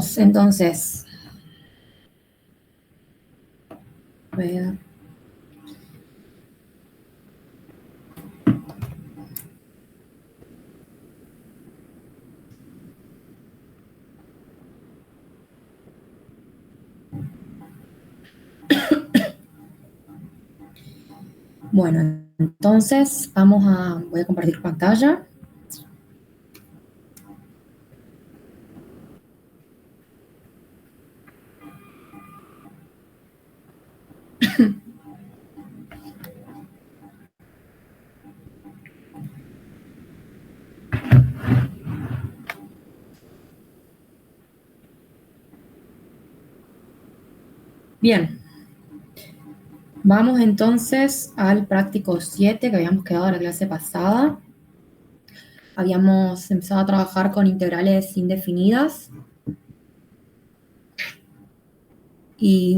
Vamos, entonces. A ver. Bueno, entonces voy a compartir pantalla. Bien, vamos entonces al práctico 7 que habíamos quedado en la clase pasada. Habíamos empezado a trabajar con integrales indefinidas. Y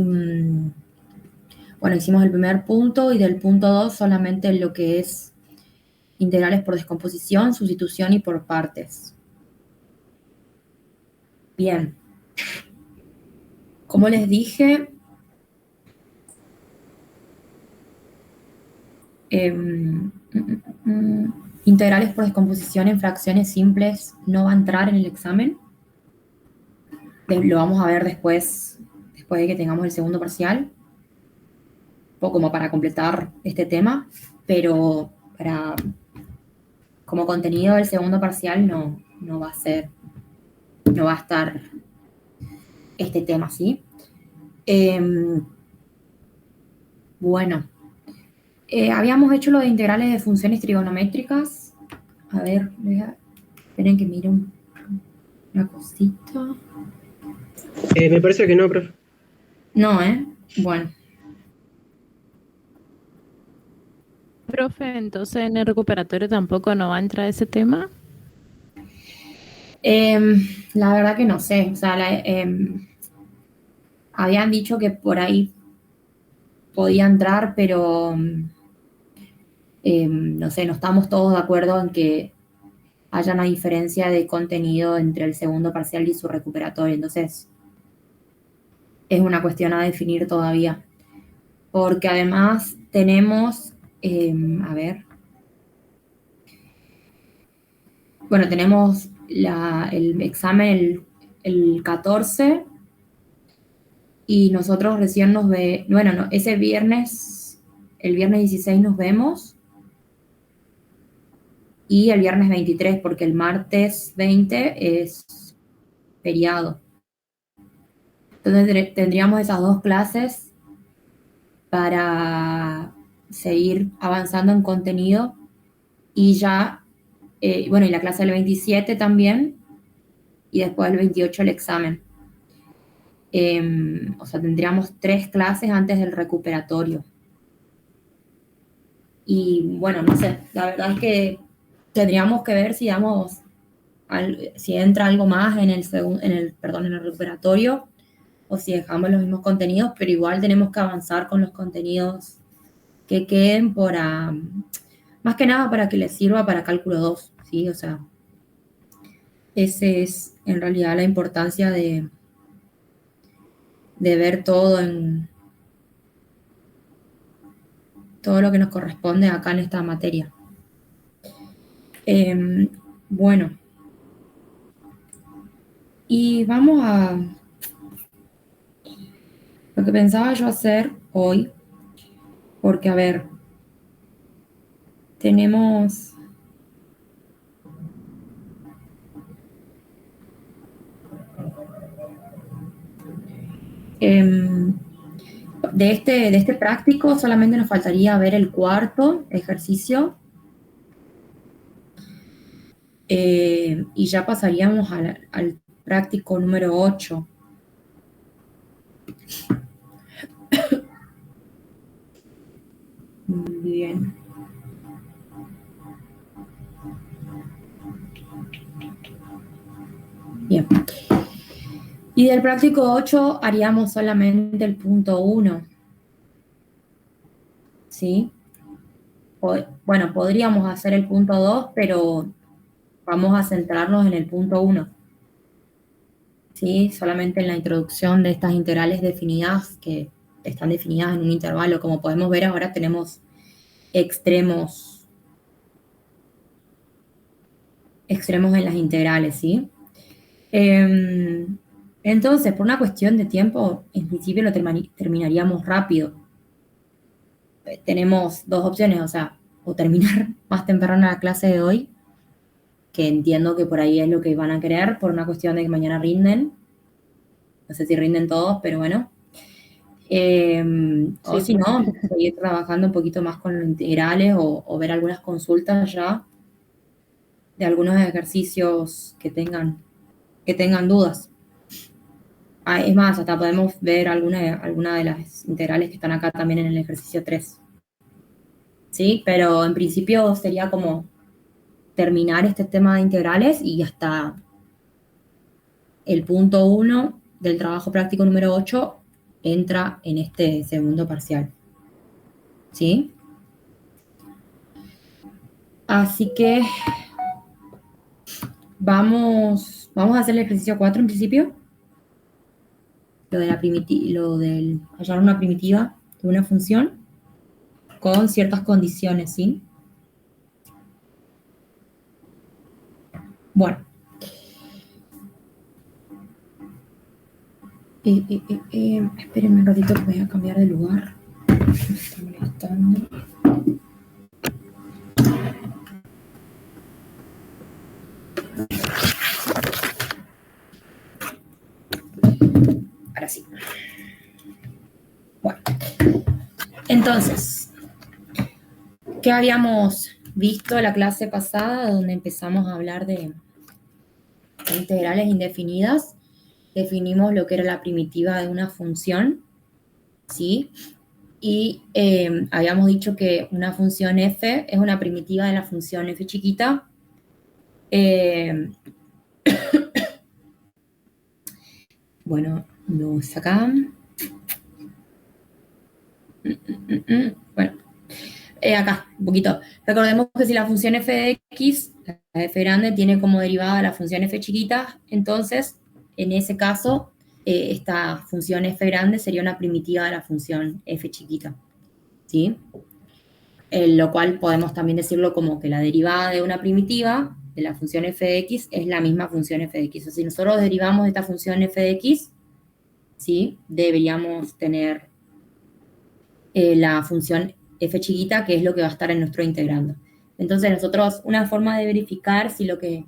bueno, hicimos el primer punto y del punto 2 solamente lo que es integrales por descomposición, sustitución y por partes. Bien. Como les dije, integrales por descomposición en fracciones simples no va a entrar en el examen. Lo vamos a ver después de que tengamos el segundo parcial, poco como para completar este tema, pero como contenido del segundo parcial no va a estar este tema, ¿sí? Bueno, habíamos hecho lo de integrales de funciones trigonométricas. A ver, esperen que mire una cosita. Me parece que no, profe. No, ¿eh? Bueno. Profe, entonces en el recuperatorio tampoco no va a entrar ese tema. La verdad que no sé. O sea, habían dicho que por ahí podía entrar, pero no sé, no estamos todos de acuerdo en que haya una diferencia de contenido entre el segundo parcial y su recuperatorio. Entonces, es una cuestión a definir todavía. Porque además tenemos, a ver, bueno, tenemos el examen el 14 y nosotros recién bueno, no, ese viernes, el viernes 16 nos vemos y el viernes 23 porque el martes 20 es feriado. Entonces tendríamos esas dos clases para seguir avanzando en contenido y ya, bueno, y la clase del 27 también y después el 28 el examen. O sea, tendríamos 3 clases antes del recuperatorio. Y bueno, no sé, la verdad es que tendríamos que ver si si entra algo más en en el recuperatorio o si dejamos los mismos contenidos, pero igual tenemos que avanzar con los contenidos que queden más que nada para que les sirva para cálculo 2, ¿sí? O sea, ese es en realidad la importancia de ver todo lo que nos corresponde acá en esta materia. Bueno, y vamos a lo que pensaba yo hacer hoy, porque a ver, tenemos de este práctico solamente nos faltaría ver el cuarto ejercicio y ya pasaríamos al práctico número 8. Muy bien. Bien. Y del práctico 8 haríamos solamente el punto 1. ¿Sí? Bueno, podríamos hacer el punto 2, pero vamos a centrarnos en el punto 1. ¿sí? Solamente en la introducción de estas integrales definidas, que están definidas en un intervalo. Como podemos ver, ahora tenemos extremos en las integrales, ¿sí? Entonces, por una cuestión de tiempo, en principio lo terminaríamos rápido. Tenemos dos opciones, o sea, o terminar más temprano la clase de hoy, que entiendo que por ahí es lo que van a querer, por una cuestión de que mañana rinden. No sé si rinden todos, pero bueno. O Sí, si profe. no, seguir trabajando un poquito más con los integrales o ver algunas consultas ya de algunos ejercicios que tengan dudas. Es más, hasta podemos ver alguna de las integrales que están acá también en el ejercicio 3. ¿Sí? Pero en principio sería como terminar este tema de integrales y hasta el punto 1 del trabajo práctico número 8 entra en este segundo parcial. ¿Sí? Así que vamos a hacer el ejercicio 4 en principio. Lo del hallar una primitiva de una función con ciertas condiciones, ¿sí? Bueno. Espérenme un ratito que voy a cambiar de lugar. Me está molestando. Ahora sí. Bueno. Entonces, ¿qué habíamos visto la clase pasada donde empezamos a hablar de integrales indefinidas? Definimos lo que era la primitiva de una función, ¿sí? Y habíamos dicho que una función f es una primitiva de la función f chiquita. Bueno, lo sacan. Bueno, acá, un poquito. Recordemos que si la función f de x, la f grande, tiene como derivada la función f chiquita, entonces, en ese caso, esta función f grande sería una primitiva de la función f chiquita, ¿sí? Lo cual podemos también decirlo como que la derivada de una primitiva de la función f de x es la misma función f de x. O sea, si nosotros derivamos de esta función f de x, ¿sí? Deberíamos tener la función f chiquita, que es lo que va a estar en nuestro integrando. Entonces nosotros, una forma de verificar si lo que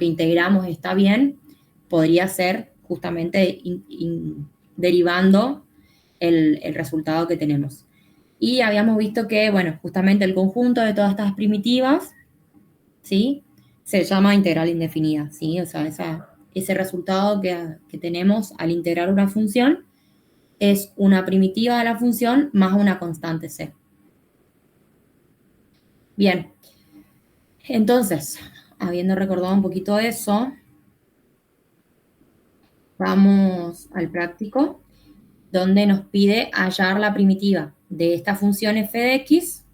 integramos está bien, podría ser justamente derivando el resultado que tenemos. Y habíamos visto que, bueno, justamente el conjunto de todas estas primitivas, ¿sí? Se llama integral indefinida, ¿sí? O sea, ese resultado que tenemos al integrar una función es una primitiva de la función más una constante c. Bien, entonces, habiendo recordado un poquito eso, vamos al práctico, donde nos pide hallar la primitiva de esta función f de x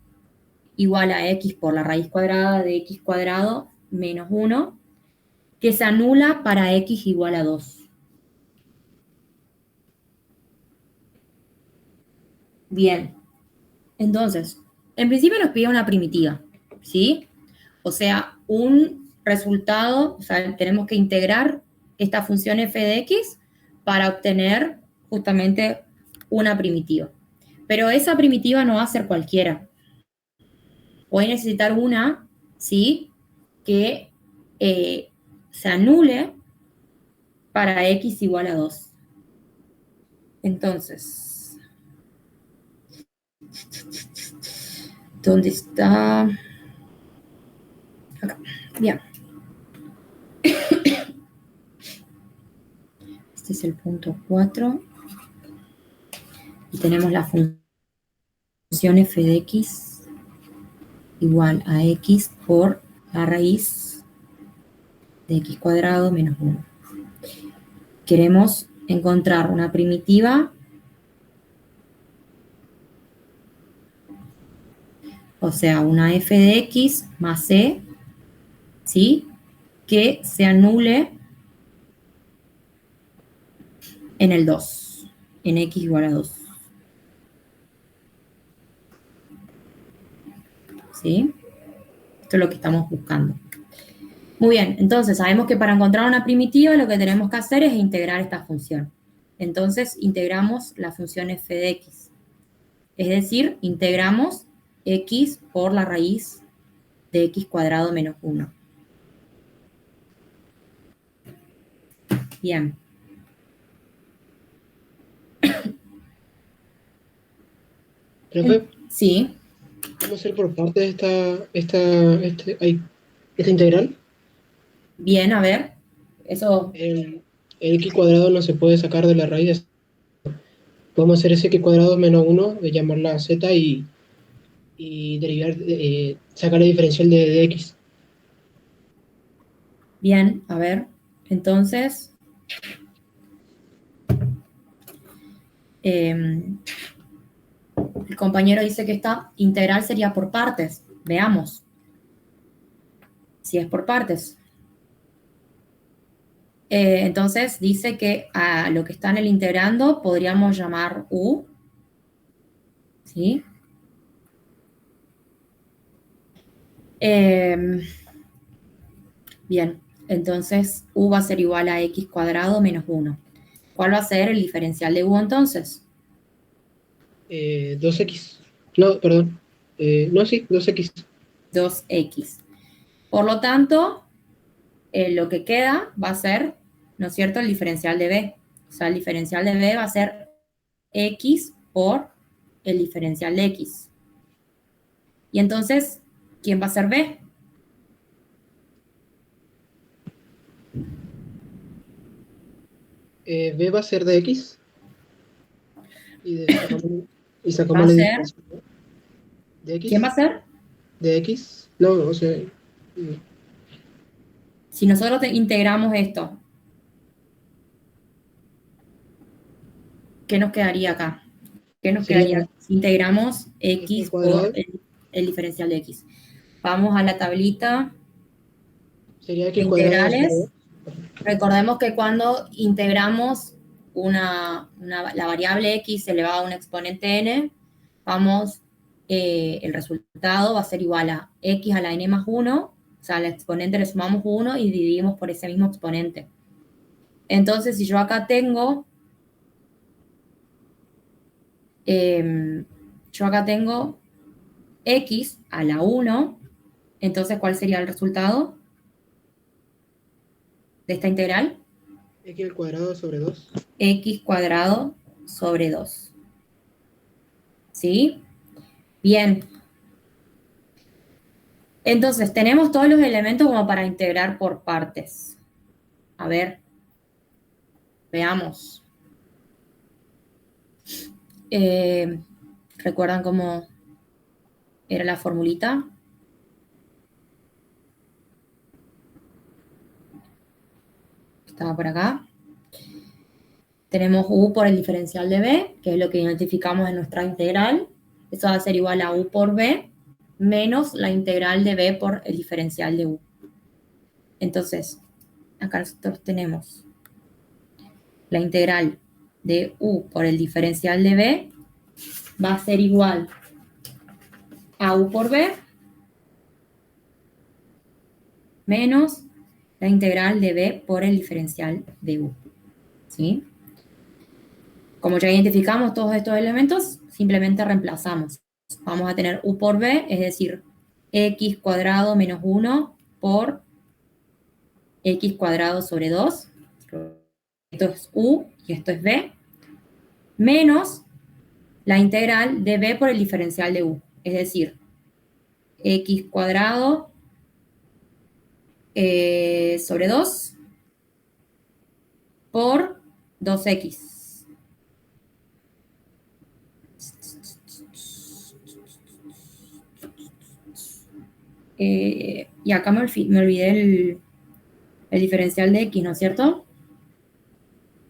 igual a x por la raíz cuadrada de x cuadrado menos 1, que se anula para x igual a 2. Bien, entonces, en principio nos pide una primitiva, ¿sí? O sea, un resultado, o sea, tenemos que integrar esta función f de x para obtener justamente una primitiva. Pero esa primitiva no va a ser cualquiera. Voy a necesitar una, ¿sí? Que se anule para x igual a 2. Entonces, ¿dónde está? Acá. Bien. Este es el punto 4. Y tenemos la función f de x igual a x por la raíz de x cuadrado menos 1. Queremos encontrar una primitiva, o sea, una f de x más c, ¿sí? Que se anule en el 2, en x igual a 2. ¿Sí? Esto es lo que estamos buscando. Muy bien, entonces sabemos que para encontrar una primitiva lo que tenemos que hacer es integrar esta función. Entonces integramos la función f de x. Es decir, integramos x por la raíz de x cuadrado menos 1. Bien. Profe, Sí, ¿cómo hacer por parte de esta integral? bien, a ver. Eso, El x cuadrado no se puede sacar de la raíz. Podemos hacer ese x cuadrado menos 1, de llamarla z y derivar, sacar el diferencial de x. bien, a ver. Entonces, el compañero dice que esta integral sería por partes. Veamos si es por partes. Entonces dice que a lo que está en el integrando podríamos llamar u, ¿sí? Bien, entonces u va a ser igual a x cuadrado menos 1. ¿Cuál va a ser el diferencial de u entonces? 2x. No, perdón. No, sí, 2x. 2x. Por lo tanto, lo que queda va a ser, ¿no es cierto?, el diferencial de b. O sea, el diferencial de b va a ser x por el diferencial de x. Y entonces, ¿quién va a ser b? B va a ser de x y Va sacamos a la ser, diferencia, ¿no? De ¿quién va x, a ser? de x. No, o sea, Si nosotros integramos esto, ¿qué nos quedaría acá? ¿Qué nos quedaría sería si integramos x al x por cuadrado, el diferencial de x? Vamos a la tablita sería de x cuadrado sobre integrales. 2. Recordemos que cuando integramos la variable x elevado a un exponente n, el resultado va a ser igual a x a la n más 1, o sea, al exponente le sumamos 1 y dividimos por ese mismo exponente. Entonces, si yo acá tengo, x a la 1, entonces, ¿cuál sería el resultado de esta integral? X al cuadrado sobre 2. X cuadrado sobre 2. ¿Sí? Bien. Entonces, tenemos todos los elementos como para integrar por partes. A ver, veamos. ¿Recuerdan cómo era la formulita? Estaba por acá. Tenemos u por el diferencial de b, que es lo que identificamos en nuestra integral. Eso va a ser igual a u por b menos la integral de b por el diferencial de u. Entonces, acá nosotros tenemos la integral de u por el diferencial de b va a ser igual a u por b menos la integral de b por el diferencial de u. ¿Sí? Como ya identificamos todos estos elementos, simplemente reemplazamos. Vamos a tener u por b, es decir, x cuadrado menos 1 por x cuadrado sobre 2. Esto es u y esto es b, menos la integral de b por el diferencial de u, es decir, x cuadrado sobre 2 por 2x. Y acá me olvidé el diferencial de x, ¿no es cierto?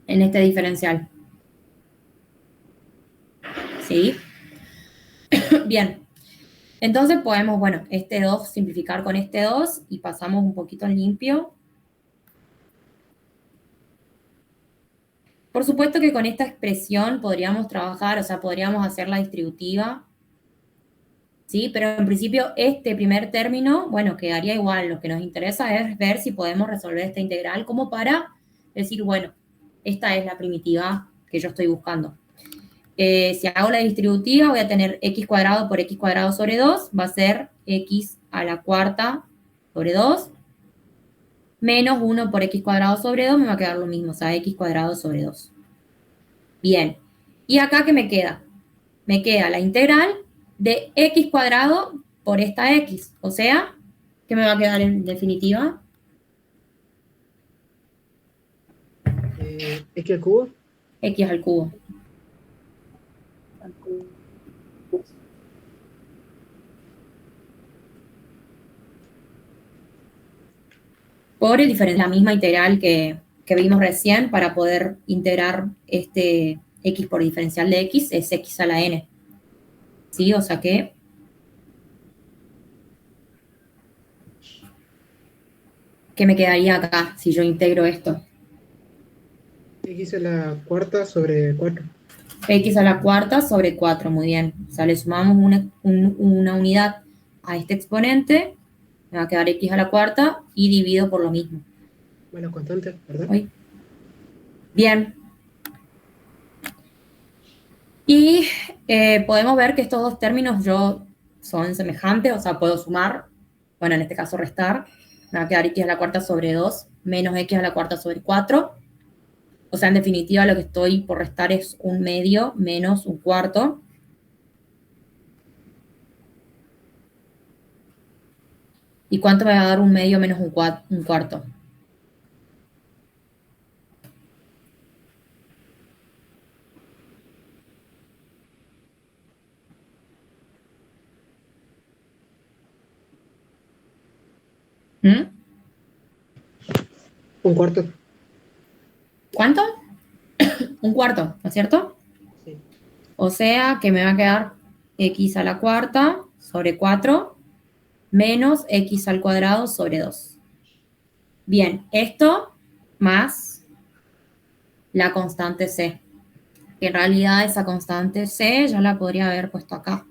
En este diferencial. ¿Sí? Bien. Entonces podemos, bueno, este 2 simplificar con este 2 y pasamos un poquito en limpio. Por supuesto que con esta expresión podríamos trabajar, o sea, podríamos hacer la distributiva, ¿sí? Pero en principio este primer término, bueno, quedaría igual. Lo que nos interesa es ver si podemos resolver esta integral como para decir, bueno, esta es la primitiva que yo estoy buscando. Si hago la distributiva voy a tener x cuadrado por x cuadrado sobre 2, va a ser x a la cuarta sobre 2, menos 1 por x cuadrado sobre 2, me va a quedar lo mismo, o sea, x cuadrado sobre 2. Bien, ¿y acá qué me queda? Me queda la integral de x cuadrado por esta x, o sea, ¿qué me va a quedar en definitiva? X al cubo. X al cubo. Por el la misma integral que vimos recién para poder integrar este x por diferencial de x es x a la n. ¿Sí? O sea que ¿qué me quedaría acá si yo integro esto? X a la cuarta sobre 4. X a la cuarta sobre 4, muy bien. O sea, le sumamos una unidad a este exponente, me va a quedar x a la cuarta y divido por lo mismo. Bueno, constante, ¿verdad? ¿Oye? Bien. Y podemos ver que estos dos términos son semejantes, o sea, puedo sumar, bueno, en este caso restar, me va a quedar x a la cuarta sobre 2 menos x a la cuarta sobre 4. O sea, en definitiva, lo que estoy por restar es un medio menos un cuarto. ¿Y cuánto me va a dar un medio menos un cuarto? ¿Mm? Un cuarto. ¿Cuánto? Un cuarto, ¿no es cierto? Sí. O sea, que me va a quedar x a la cuarta sobre 4 menos x al cuadrado sobre 2. Bien, esto más la constante c. Que en realidad esa constante c ya la podría haber puesto acá.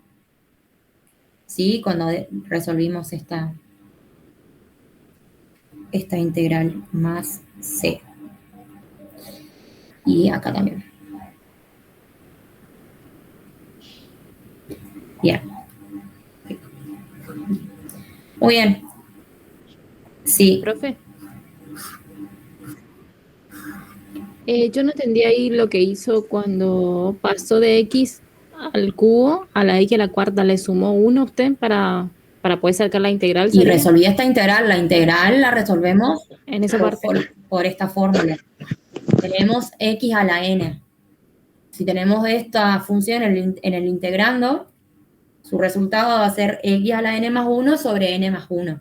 ¿Sí? Cuando resolvimos esta integral más c. Y acá también. Bien. Muy bien. Sí. Profe. Yo no entendí ahí lo que hizo cuando pasó de x al cubo a la x a la cuarta. ¿Le sumó 1 usted para poder sacar la integral? Y resolví esta integral. La integral la resolvemos en esa parte. Por esta fórmula. Tenemos x a la n. Si tenemos esta función en el integrando, su resultado va a ser x a la n más 1 sobre n más 1.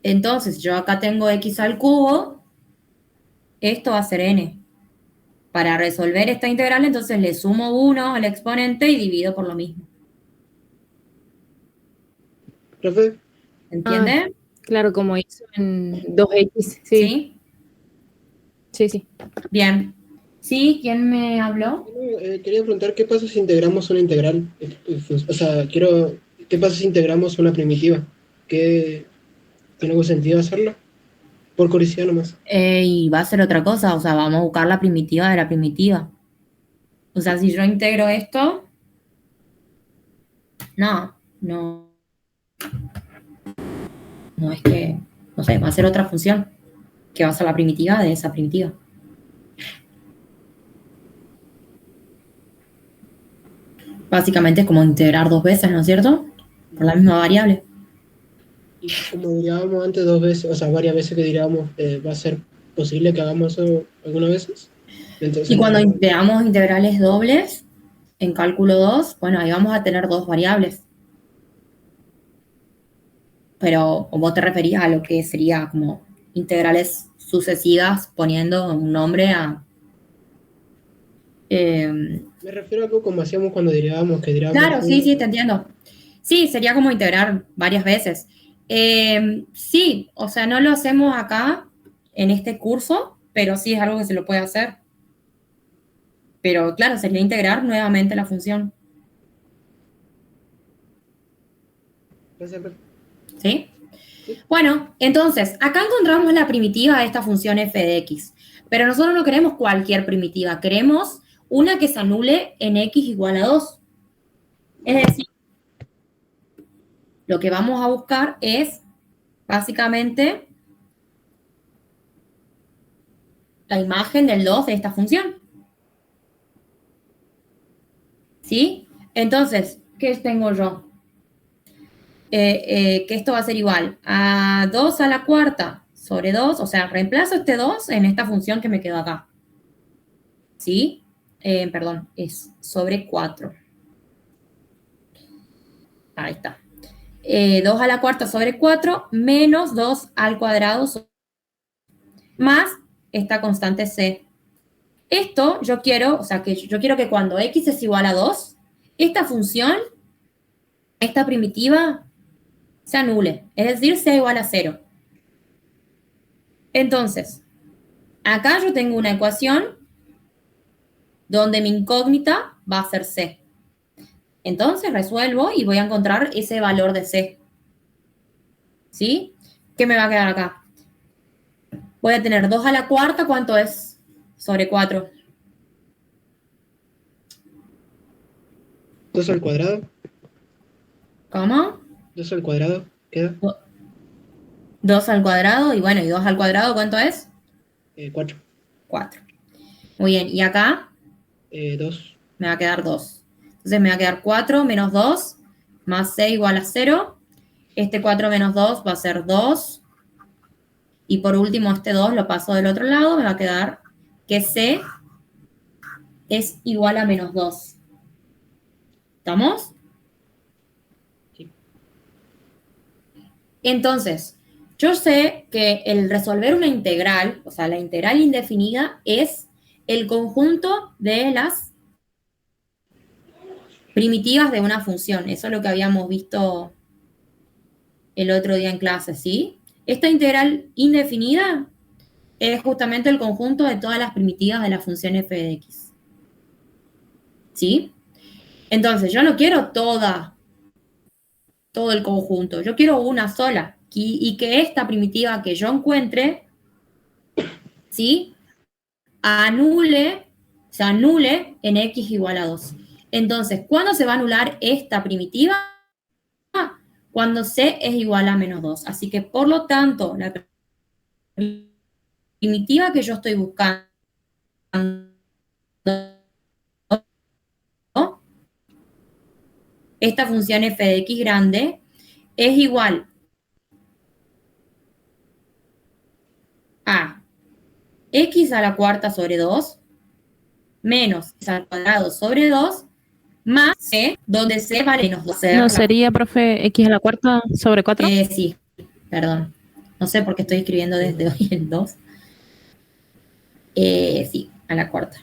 Entonces, yo acá tengo x al cubo, esto va a ser n. Para resolver esta integral, entonces le sumo 1 al exponente y divido por lo mismo. ¿Profe? ¿Entiende? Claro, como hizo en 2x. ¿Sí? Sí. Bien. ¿Sí? ¿Quién me habló? Quería preguntar qué pasa si integramos una integral. O sea, ¿qué pasa si integramos una primitiva? ¿Tiene algún sentido hacerlo? Por curiosidad nomás. Y va a ser otra cosa, o sea, vamos a buscar la primitiva de la primitiva. O sea, si yo integro esto, no es que, no sé, va a ser otra función que va a ser la primitiva de esa primitiva. Básicamente es como integrar dos veces, ¿no es cierto? Por la misma variable. Y como diríamos antes 2 veces, o sea, varias veces que diríamos, ¿va a ser posible que hagamos eso algunas veces? Entonces, Y cuando veamos integrales dobles en cálculo 2, bueno, ahí vamos a tener dos variables. Pero vos te referías a lo que sería como integrales sucesivas poniendo un nombre a... me refiero a algo como hacíamos cuando derivábamos, que derivábamos. Claro, sí, te entiendo. Sí, sería como integrar varias veces. Sí, o sea, no lo hacemos acá en este curso, pero sí es algo que se lo puede hacer. Pero claro, sería integrar nuevamente la función. ¿Sí? Bueno, entonces, acá encontramos la primitiva de esta función f de x. Pero nosotros no queremos cualquier primitiva, queremos una que se anule en x igual a 2. Es decir, lo que vamos a buscar es básicamente la imagen del 2 de esta función. ¿Sí? Entonces, ¿qué tengo yo? Que esto va a ser igual a 2 a la cuarta sobre 2, o sea, reemplazo este 2 en esta función que me quedó acá. ¿Sí? Perdón, es sobre 4. Ahí está. 2 a la cuarta sobre 4 menos 2 al cuadrado más esta constante c. Esto yo quiero, o sea, que yo quiero que cuando x es igual a 2, esta función, esta primitiva, se anule, es decir, sea igual a 0. Entonces, acá yo tengo una ecuación donde mi incógnita va a ser c. Entonces resuelvo y voy a encontrar ese valor de c. ¿Sí? ¿Qué me va a quedar acá? Voy a tener 2 a la cuarta, ¿cuánto es? Sobre 4. 2 al cuadrado. ¿Cómo? 2 al cuadrado, queda. 2 al cuadrado, y bueno, y 2 al cuadrado, ¿cuánto es? 4. 4. Muy bien, y acá 2. me va a quedar 2. Entonces me va a quedar 4 menos 2 más c igual a 0. Este 4 menos 2 va a ser 2. Y por último, este 2 lo paso del otro lado, me va a quedar que c es igual a menos 2. ¿Estamos? Sí. Entonces, yo sé que el resolver una integral, o sea, la integral indefinida, es el conjunto de las primitivas de una función. Eso es lo que habíamos visto el otro día en clase, ¿sí? Esta integral indefinida es justamente el conjunto de todas las primitivas de la función f de x. ¿Sí? Entonces, yo no quiero todo el conjunto, yo quiero una sola. Y que esta primitiva que yo encuentre, ¿sí? Se anule en x igual a 2. Entonces, ¿cuándo se va a anular esta primitiva? Cuando c es igual a menos 2. Así que, por lo tanto, la primitiva que yo estoy buscando, ¿no? Esta función f de x grande, es igual a x a la cuarta sobre 2 menos x al cuadrado sobre 2 más c, donde c vale menos 2. ¿No sería, profe, x a la cuarta sobre 4? Sí, perdón. No sé por qué estoy escribiendo desde hoy el 2. Sí, a la cuarta.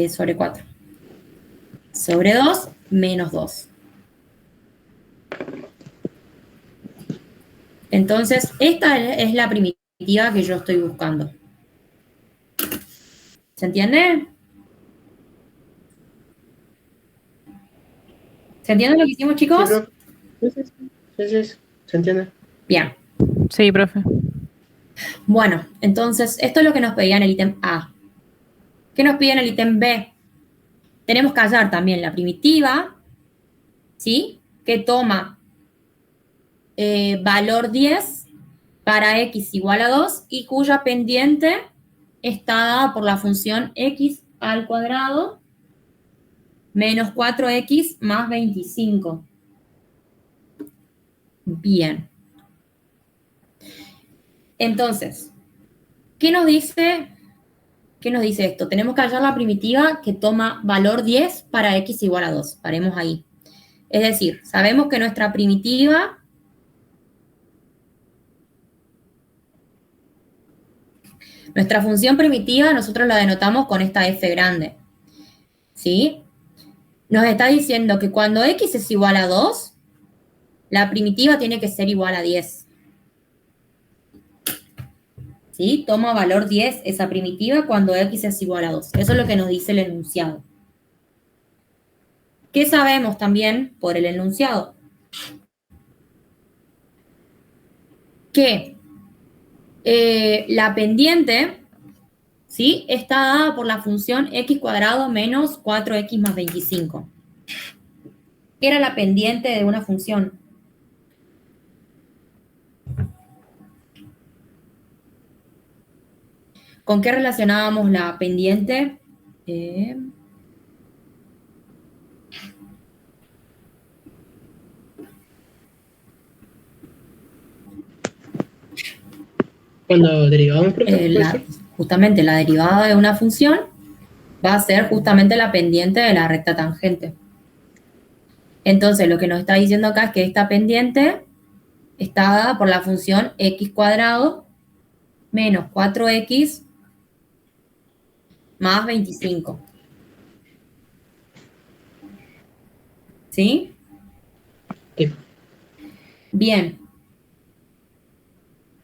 Sobre 4. Sobre 2 menos 2. Entonces, esta es la primitiva que yo estoy buscando. ¿Se entiende? ¿Se entiende lo que hicimos, chicos? Sí, se entiende. Bien. Sí, profe. Bueno, entonces, esto es lo que nos pedía en el ítem A. ¿Qué nos pide en el ítem B? Tenemos que hallar también la primitiva, ¿sí? Que toma valor 10 para x igual a 2 y cuya pendiente está dada por la función x al cuadrado menos 4x más 25. Bien. Entonces, ¿qué nos dice esto? Tenemos que hallar la primitiva que toma valor 10 para x igual a 2. Paremos ahí. Es decir, sabemos que nuestra primitiva nuestra función primitiva nosotros la denotamos con esta f grande. ¿Sí? Nos está diciendo que cuando x es igual a 2, la primitiva tiene que ser igual a 10. ¿sí? Toma valor 10 esa primitiva cuando x es igual a 2. Eso es lo que nos dice el enunciado. ¿Qué sabemos también por el enunciado? Que la pendiente, ¿sí?, está dada por la función x cuadrado menos 4x más 25. ¿Qué era la pendiente de una función? ¿Con qué relacionábamos la pendiente? Cuando derivamos, profe, ¿puede ser? Justamente la derivada de una función va a ser justamente la pendiente de la recta tangente. Entonces, lo que nos está diciendo acá es que esta pendiente está dada por la función x cuadrado menos 4x más 25. ¿Sí? Sí. Bien.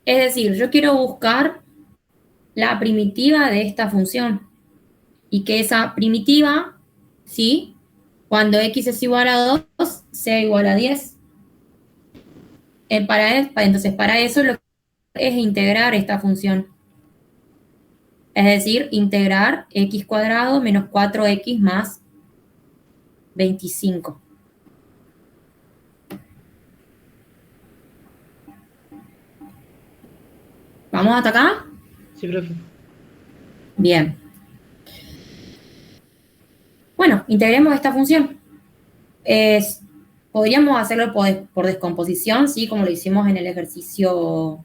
Es decir, yo quiero buscar la primitiva de esta función y que esa primitiva, ¿sí?, cuando x es igual a 2, sea igual a 10. Entonces, para eso lo que es integrar esta función. Es decir, integrar x cuadrado menos 4x más 25. ¿Vamos hasta acá? Sí, profe. Bien. Bueno, integremos esta función. Podríamos hacerlo por descomposición, ¿sí?, como lo hicimos en el ejercicio,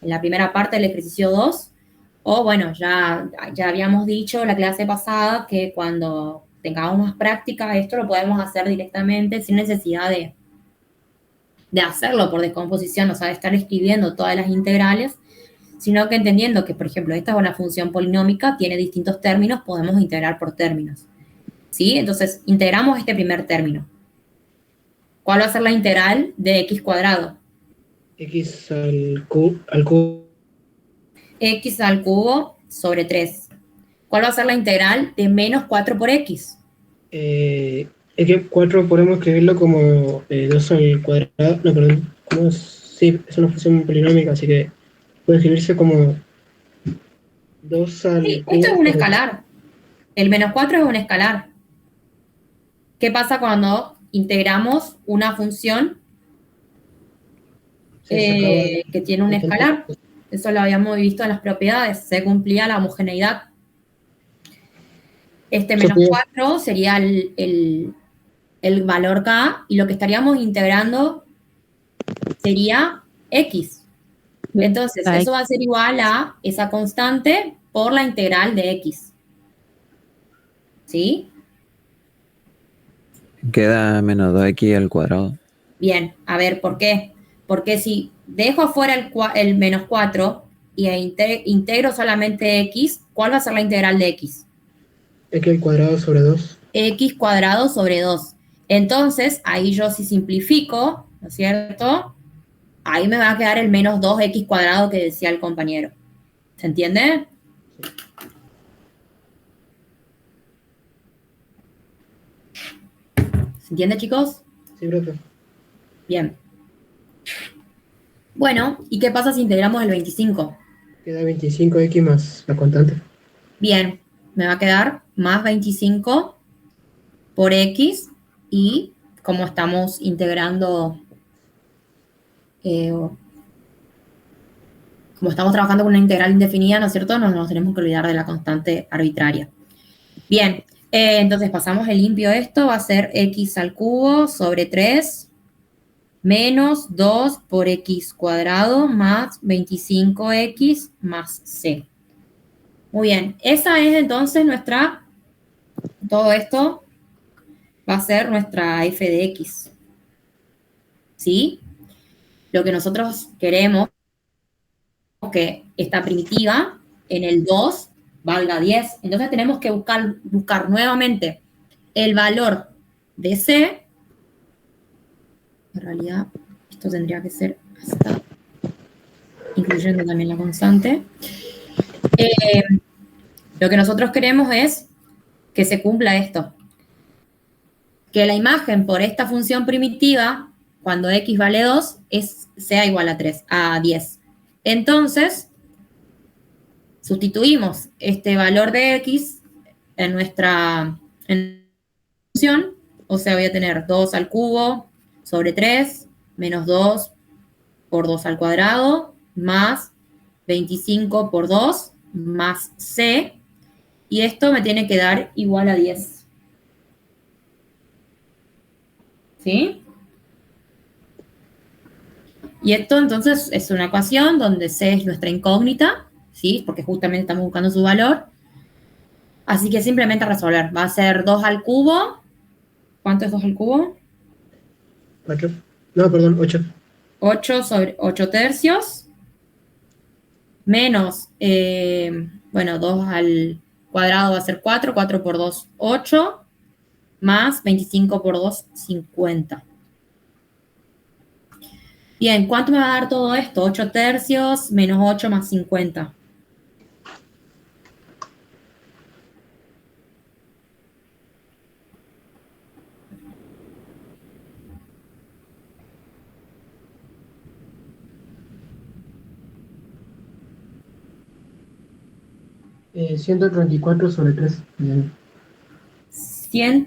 en la primera parte del ejercicio 2. O bueno, ya habíamos dicho la clase pasada que cuando tengamos más práctica esto lo podemos hacer directamente sin necesidad de hacerlo por descomposición, o sea, de estar escribiendo todas las integrales, sino que entendiendo que, por ejemplo, esta es una función polinómica, tiene distintos términos, podemos integrar por términos. ¿Sí? Entonces, integramos este primer término. ¿Cuál va a ser la integral de x cuadrado? X al cubo. X al cubo sobre 3. ¿Cuál va a ser la integral de menos 4 por x? Es que 4 podemos escribirlo como 2 al cuadrado. No, perdón. ¿Cómo es? Sí, es una función polinómica, así que puede escribirse como 2 al Sí, cubo. esto es un escalar. El menos 4 es un escalar. ¿Qué pasa cuando integramos una función que tiene un escalar? Eso lo habíamos visto en las propiedades. Se cumplía la homogeneidad. Este menos 4 sería el valor k, y lo que estaríamos integrando sería x. Entonces, eso va a ser igual a esa constante por la integral de x. ¿Sí? Queda menos 2x al cuadrado. Bien, a ver, ¿por qué? Porque si dejo afuera el menos 4 y integro solamente x, ¿cuál va a ser la integral de x? X al cuadrado sobre 2. X cuadrado sobre 2. Entonces, ahí yo si simplifico, ¿no es cierto?, ahí me va a quedar el menos 2x cuadrado que decía el compañero. ¿Se entiende? ¿Se entiende, chicos? Sí, profe. Bien. Bueno, ¿y qué pasa si integramos el 25? Queda 25x más la constante. Bien, me va a quedar más 25 por x, y como estamos integrando, como estamos trabajando con una integral indefinida, ¿no es cierto?, no nos tenemos que olvidar de la constante arbitraria. Bien, entonces pasamos el limpio esto, va a ser x al cubo sobre 3 menos 2 por x cuadrado más 25x más c. Muy bien, esa es entonces todo esto va a ser nuestra f de x. ¿Sí? Lo que nosotros queremos es que esta primitiva en el 2 valga 10. Entonces tenemos que buscar nuevamente el valor de c. En realidad, esto tendría que ser hasta incluyendo también la constante. Lo que nosotros queremos es que se cumpla esto. Que la imagen por esta función primitiva, cuando x vale 2, sea igual a 10. Entonces, sustituimos este valor de x en nuestra función, o sea, voy a tener 2 al cubo sobre 3 menos 2 por 2 al cuadrado más 25 por 2 más c, y esto me tiene que dar igual a 10. ¿Sí? Y esto entonces es una ecuación donde c es nuestra incógnita, ¿sí? Porque justamente estamos buscando su valor. Así que simplemente resolver. Va a ser 2 al cubo. ¿Cuánto es 2 al cubo? 8. No, perdón, 8. 8 sobre 8 tercios. Menos, bueno, 2 al cuadrado va a ser 4. 4 por 2, 8. Más 25 por 2, 50. Bien, ¿cuánto me va a dar todo esto? 8 tercios menos 8 más 50. Eh, 134 sobre 3. 100,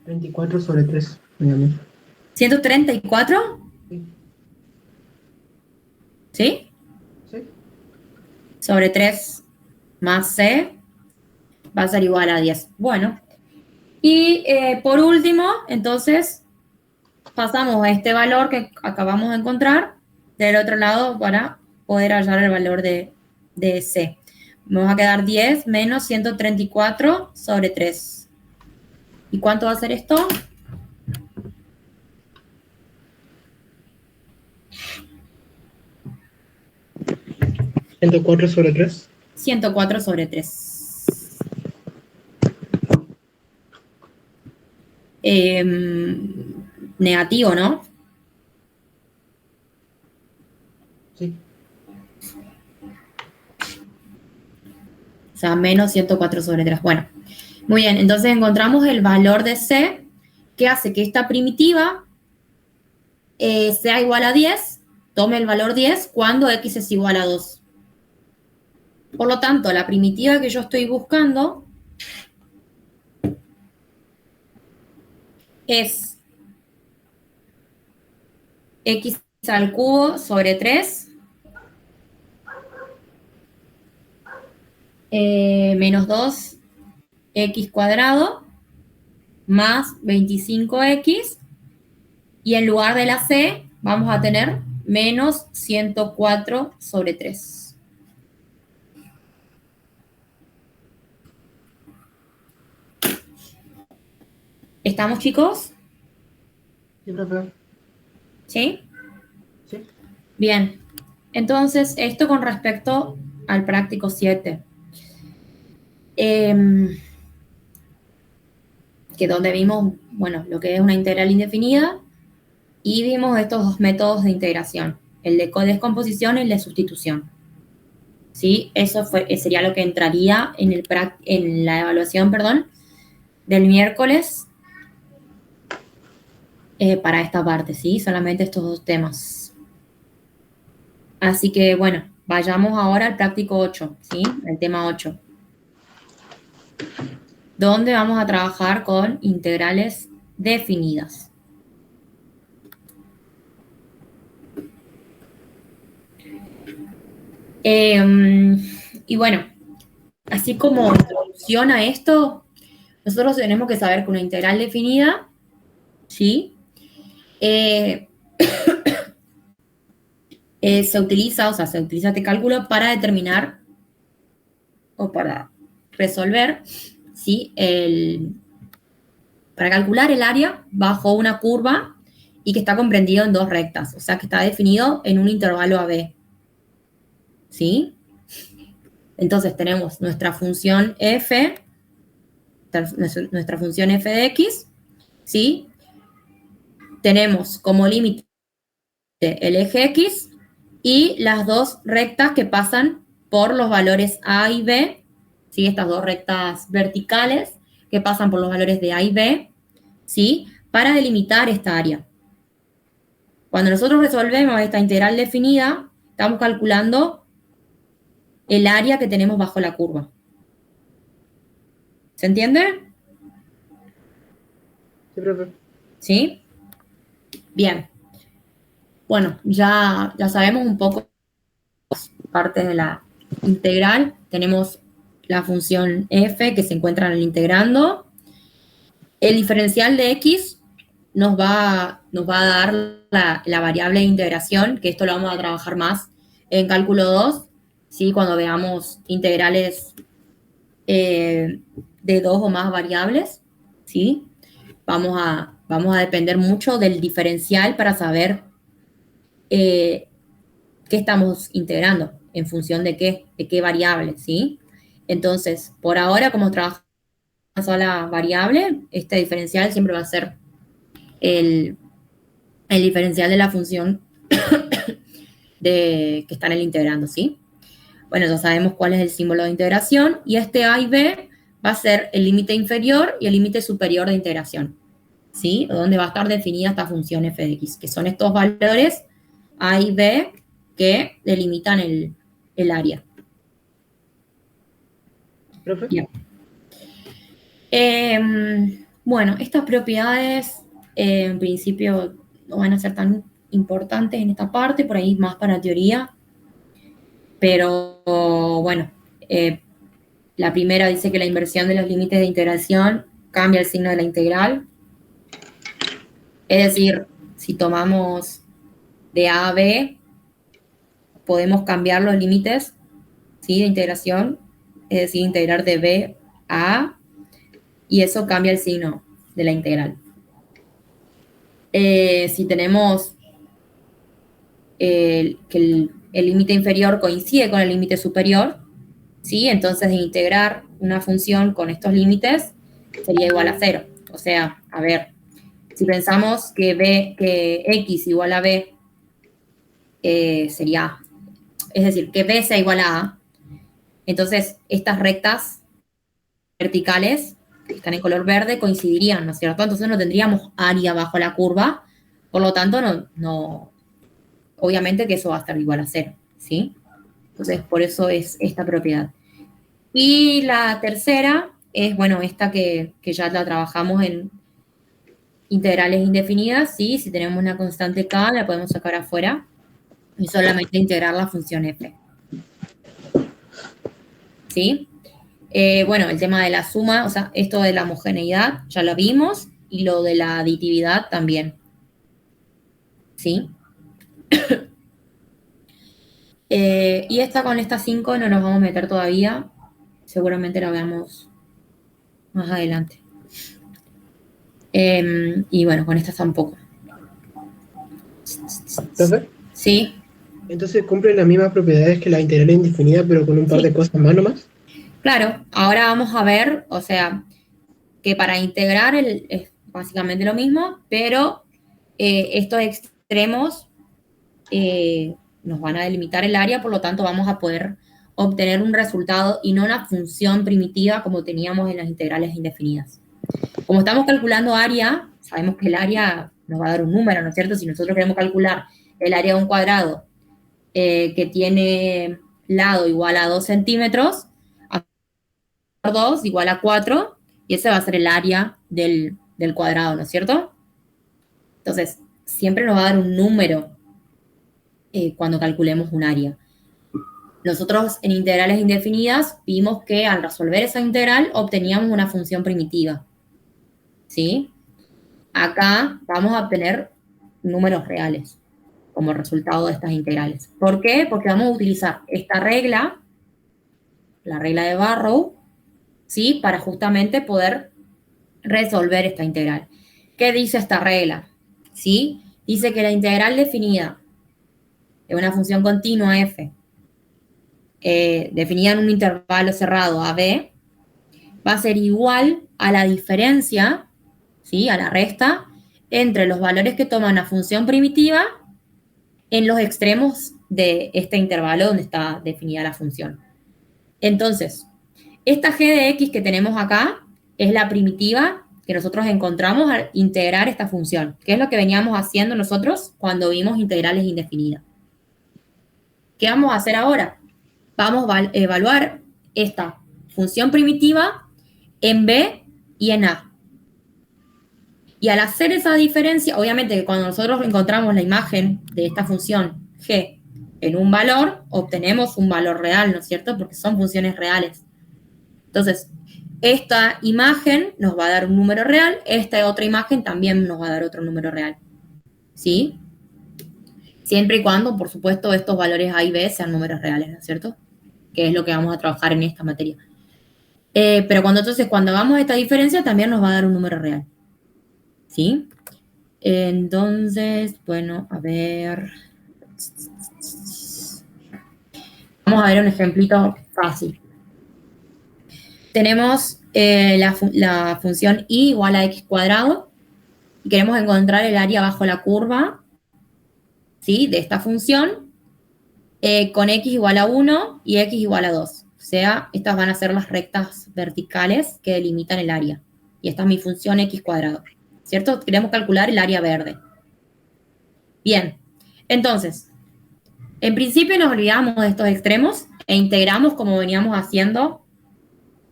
34 sobre 3. Dígame. 134, Sí. ¿sí? ¿Sí? Sobre 3 más c va a ser igual a 10. Bueno, y por último, entonces, pasamos a este valor que acabamos de encontrar del otro lado para poder hallar el valor de c. Vamos a quedar 10 menos 134 sobre 3. ¿Y cuánto va a ser esto? 104 sobre 3. 104 sobre 3. Negativo, ¿no? Sí. O sea, menos 104 sobre 3. Bueno, muy bien. Entonces encontramos el valor de c, que hace que esta primitiva sea igual a 10, tome el valor 10 cuando x es igual a 2. Por lo tanto, la primitiva que yo estoy buscando es x al cubo sobre 3 menos 2x cuadrado más 25x, y en lugar de la c vamos a tener menos 104 sobre 3. ¿Estamos, chicos? Sí, profe. ¿Sí? Sí. Bien. Entonces, esto con respecto al práctico 7. Que donde vimos, bueno, lo que es una integral indefinida, y vimos estos dos métodos de integración, el de descomposición y el de sustitución. ¿Sí? Eso sería lo que entraría en la evaluación, del miércoles para esta parte, ¿sí? Solamente estos dos temas. Así que, bueno, vayamos ahora al práctico 8, ¿sí? El tema 8. Donde vamos a trabajar con integrales definidas. Y bueno, así como introducción a esto, nosotros tenemos que saber que una integral definida, ¿sí? Se utiliza este cálculo para determinar o para resolver, ¿sí? Para calcular el área bajo una curva y que está comprendido en dos rectas, o sea que está definido en un intervalo AB, ¿sí? Entonces tenemos nuestra función f, nuestra función f de x, ¿sí? Tenemos como límite el eje x y las dos rectas que pasan por los valores A y B, ¿sí? Estas dos rectas verticales que pasan por los valores de A y B, ¿sí? Para delimitar esta área. Cuando nosotros resolvemos esta integral definida, estamos calculando el área que tenemos bajo la curva. ¿Se entiende? Sí, profe. ¿Sí? Bien. Bueno, ya sabemos un poco partes de la integral. Tenemos la función f que se encuentra en el integrando. El diferencial de x nos va a dar la variable de integración, que esto lo vamos a trabajar más en cálculo 2, ¿sí? Cuando veamos integrales de dos o más variables, ¿sí? Vamos a depender mucho del diferencial para saber qué estamos integrando, en función de qué variable, ¿sí? Entonces, por ahora, como trabajamos una sola variable, este diferencial siempre va a ser el diferencial de la función que está en el integrando, ¿sí? Bueno, ya sabemos cuál es el símbolo de integración, y este A y B va a ser el límite inferior y el límite superior de integración, ¿sí? Donde va a estar definida esta función f de x, que son estos valores A y B que delimitan el área. ¿Profe? Bien. Bueno, estas propiedades en principio no van a ser tan importantes en esta parte, por ahí más para teoría, pero bueno, la primera dice que la inversión de los límites de integración cambia el signo de la integral. Es decir, si tomamos de A a B, podemos cambiar los límites, ¿sí? De integración, es decir, integrar de B a A, y eso cambia el signo de la integral. Si tenemos que el límite inferior coincide con el límite superior, ¿sí? Entonces, de integrar una función con estos límites sería igual a 0. O sea, a ver, si pensamos que x igual a b sería, es decir, que b sea igual a a, entonces estas rectas verticales que están en color verde coincidirían, ¿no es cierto? Entonces no tendríamos área bajo la curva, por lo tanto, obviamente que eso va a estar igual a 0, ¿sí? Entonces, por eso es esta propiedad. Y la tercera es, bueno, esta que ya la trabajamos en integrales indefinidas, ¿sí? Si tenemos una constante k, la podemos sacar afuera y solamente integrar la función f. ¿Sí? Bueno, el tema de la suma, o sea, esto de la homogeneidad ya lo vimos, y lo de la aditividad también. ¿Sí? Y con estas 5 no nos vamos a meter todavía, seguramente la veamos más adelante. Y bueno, con estas tampoco. ¿Profe? Sí. Entonces cumple las mismas propiedades que la integral indefinida, pero con un par de cosas más nomás. Claro, ahora vamos a ver, o sea, que para integrar es básicamente lo mismo, pero estos extremos nos van a delimitar el área, por lo tanto vamos a poder obtener un resultado y no una función primitiva como teníamos en las integrales indefinidas. Como estamos calculando área, sabemos que el área nos va a dar un número, ¿no es cierto? Si nosotros queremos calcular el área de un cuadrado que tiene lado igual a 2 centímetros, por 2 igual a 4, y ese va a ser el área del cuadrado, ¿no es cierto? Entonces, siempre nos va a dar un número cuando calculemos un área. Nosotros en integrales indefinidas vimos que al resolver esa integral obteníamos una función primitiva, ¿sí? Acá vamos a obtener números reales como resultado de estas integrales. ¿Por qué? Porque vamos a utilizar esta regla, la regla de Barrow, ¿sí? Para justamente poder resolver esta integral. ¿Qué dice esta regla? ¿Sí? Dice que la integral definida de una función continua f, definida en un intervalo cerrado a b, va a ser igual a la diferencia, ¿sí? A la resta, entre los valores que toma una función primitiva en los extremos de este intervalo donde está definida la función. Entonces, esta g de x que tenemos acá es la primitiva que nosotros encontramos al integrar esta función, que es lo que veníamos haciendo nosotros cuando vimos integrales indefinidas. ¿Qué vamos a hacer ahora? Vamos a evaluar esta función primitiva en b y en a. Y al hacer esa diferencia, obviamente que cuando nosotros encontramos la imagen de esta función g en un valor, obtenemos un valor real, ¿no es cierto? Porque son funciones reales. Entonces, esta imagen nos va a dar un número real, esta otra imagen también nos va a dar otro número real. ¿Sí? Siempre y cuando, por supuesto, estos valores A y B sean números reales, ¿no es cierto? Que es lo que vamos a trabajar en esta materia. Pero cuando hagamos esta diferencia, también nos va a dar un número real. ¿Sí? Entonces, bueno, a ver. Vamos a ver un ejemplito fácil. Tenemos la función y igual a x cuadrado y queremos encontrar el área bajo la curva, ¿sí? De esta función con x igual a 1 y x igual a 2. O sea, estas van a ser las rectas verticales que delimitan el área. Y esta es mi función x cuadrado, ¿cierto? Queremos calcular el área verde. Bien, entonces, en principio nos olvidamos de estos extremos e integramos como veníamos haciendo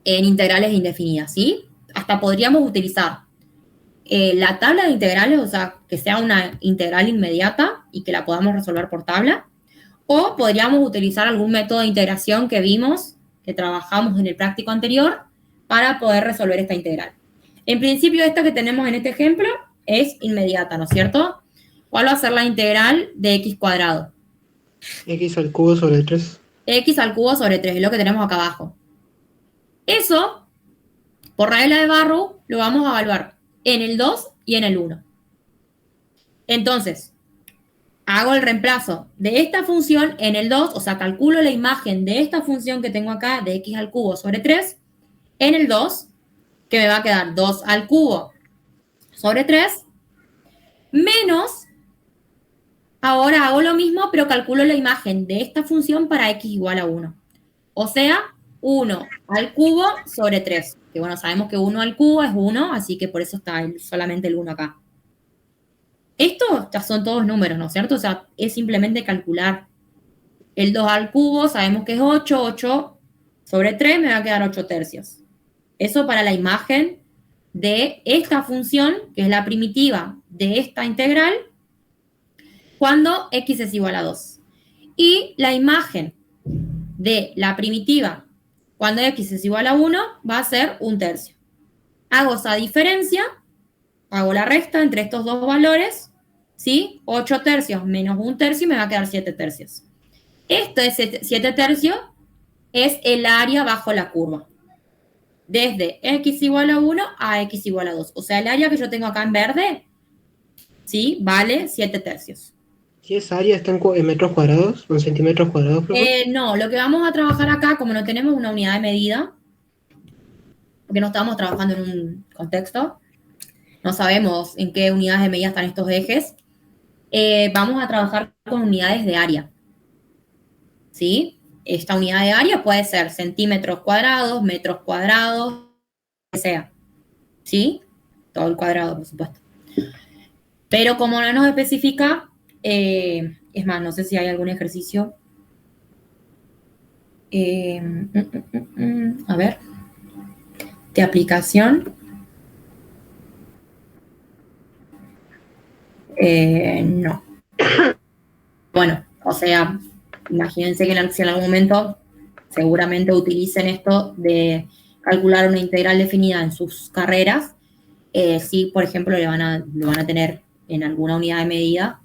en integrales indefinidas, ¿sí? Hasta podríamos utilizar la tabla de integrales, o sea, que sea una integral inmediata y que la podamos resolver por tabla, o podríamos utilizar algún método de integración que vimos, que trabajamos en el práctico anterior, para poder resolver esta integral. En principio, esta que tenemos en este ejemplo es inmediata, ¿no es cierto? ¿Cuál va a ser la integral de x cuadrado? X al cubo sobre 3. X al cubo sobre 3, es lo que tenemos acá abajo. Eso, por regla de Barrow, lo vamos a evaluar en el 2 y en el 1. Entonces, hago el reemplazo de esta función en el 2, o sea, calculo la imagen de esta función que tengo acá, de x al cubo sobre 3, en el 2, que me va a quedar 2 al cubo sobre 3, menos, ahora hago lo mismo, pero calculo la imagen de esta función para x igual a 1. O sea, 1 al cubo sobre 3. Que bueno, sabemos que 1 al cubo es 1, así que por eso está solamente el 1 acá. Estos ya son todos números, ¿no es cierto? O sea, es simplemente calcular. El 2 al cubo sabemos que es 8, 8 sobre 3 me va a quedar 8 tercios. Eso para la imagen de esta función, que es la primitiva de esta integral, cuando x es igual a 2. Y la imagen de la primitiva cuando x es igual a 1 va a ser 1 tercio. Hago esa diferencia, hago la resta entre estos dos valores, ¿sí? 8 tercios menos 1 tercio y me va a quedar 7 tercios. Esto es 7 tercios, es el área bajo la curva. Desde x igual a 1 a x igual a 2. O sea, el área que yo tengo acá en verde, ¿sí? Vale 7 tercios. ¿Y esa área está en metros cuadrados? ¿En centímetros cuadrados, profe? No, lo que vamos a trabajar acá, como no tenemos una unidad de medida, porque no estamos trabajando en un contexto, no sabemos en qué unidades de medida están estos ejes, vamos a trabajar con unidades de área. ¿Sí? Esta unidad de área puede ser centímetros cuadrados, metros cuadrados, lo que sea. ¿Sí? Todo el cuadrado, por supuesto. Pero como no nos especifica, es más, no sé si hay algún ejercicio. A ver. De aplicación. No. Bueno, o sea, imagínense que si en algún momento seguramente utilicen esto de calcular una integral definida en sus carreras, sí, por ejemplo, lo van a tener en alguna unidad de medida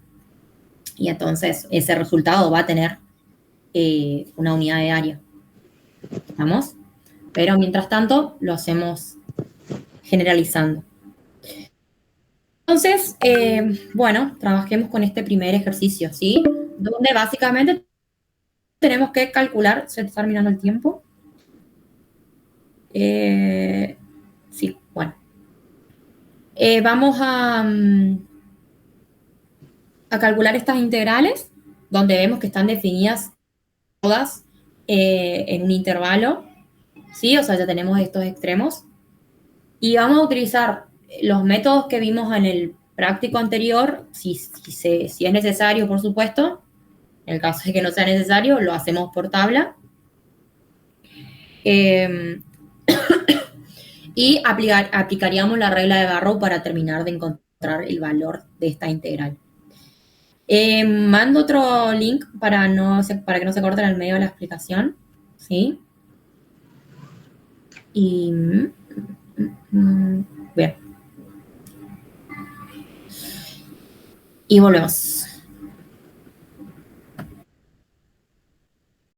y entonces ese resultado va a tener una unidad de área. ¿Estamos? Pero mientras tanto lo hacemos generalizando. Entonces, bueno, trabajemos con este primer ejercicio, ¿sí? Donde básicamente tenemos que calcular, ¿se está terminando el tiempo? Sí, bueno. Vamos a calcular estas integrales, donde vemos que están definidas todas en un intervalo, ¿sí? O sea, ya tenemos estos extremos. Y vamos a utilizar los métodos que vimos en el práctico anterior, si es necesario, por supuesto. En el caso de que no sea necesario, lo hacemos por tabla. Y aplicaríamos la regla de Barrow para terminar de encontrar el valor de esta integral. Mando otro link para que no se corte en el medio de la explicación, ¿sí? Y bien. Y volvemos.